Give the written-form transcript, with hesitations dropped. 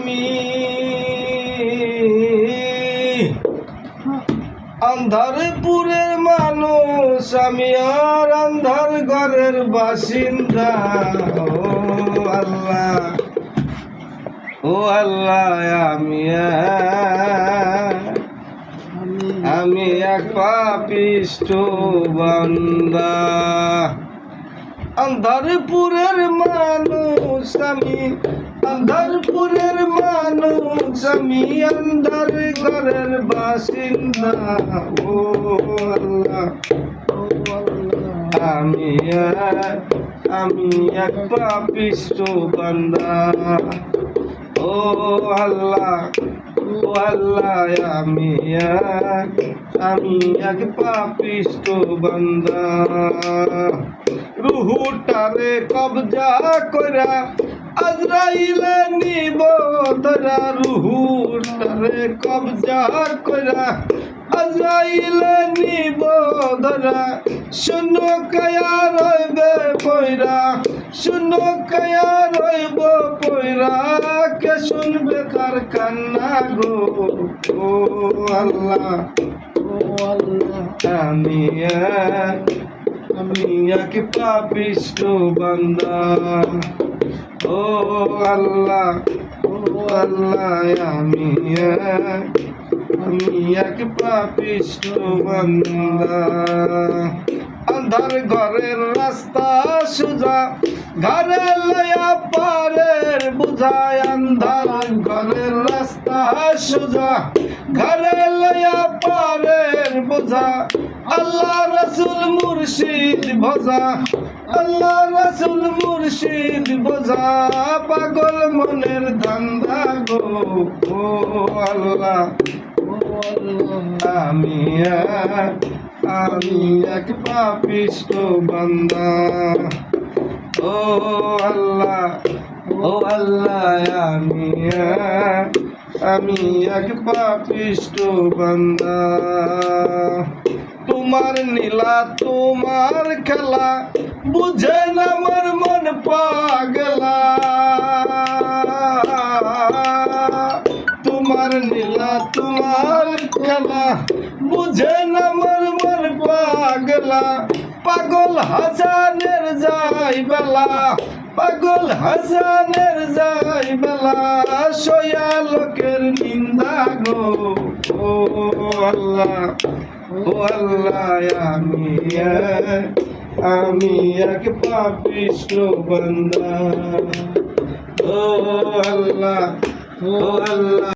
আমি আন্ধারপুরের মানুষ, আমি আর আন্ধার ঘরের বাসিন্দা। ও আল্লাহ আমি এক পাপিষ্ঠ বান্দা। আন্ধারপুরের মানুষ আমি, আন্ধারপুরের মানুষ আমি, আন্ধার ঘরের বাসিন্দা। ও আল্লাহ আমি এক পাপিষ্ঠ বান্দা। ও আল্লাহ আমি এক পাপিষ্ঠ বান্দা। রুহুটারে কবজা কইরা আজরাইলে নিব ধরা, রুহুটারে কবজা কইরা আজরাইলে নিব ধরা। শুনো কায়া রইবে পয়রা, শুনো কায়া রইব পয়রা, কে শুনবে তার কান্না গো। ও আল্লাহ আমি এক পাপিষ্ঠ বান্দা। ও আল্লাহ আমি এক পাপিষ্ঠ বান্দা। আন্ধার ঘরের রাস্তা সুজা, ঘরে লয়া পারের বুঝায়। আন্ধার ঘরের রাস্তা সুজা, ঘরে লয়া পারের বোঝা। আল্লাহ রসুল মুর্শিদ ভজা, আল্লাহ রসুল মুর্শিদ ভজা। পাগল মনের ধান্দা গো। ও আল্লাহ আমি এক পাপিষ্ঠ বান্দা। ও আল্লাহ আমি এক পাপিষ্ঠ বান্দা। তোমার নীলা তোমার খেলা বুঝে না আমার মন পাগলা। তোমার নীলা তোমার খেলা বুঝে না আমার মন পাগলা। পাগল হাসানের যাই বেলা, পাগল হাসানের যাই বেলা, সয়া লোকের নিন্দা গো। ও আল্লাহ আমি এক পাপিষ্ঠ বান্দা। ও আল্লাহ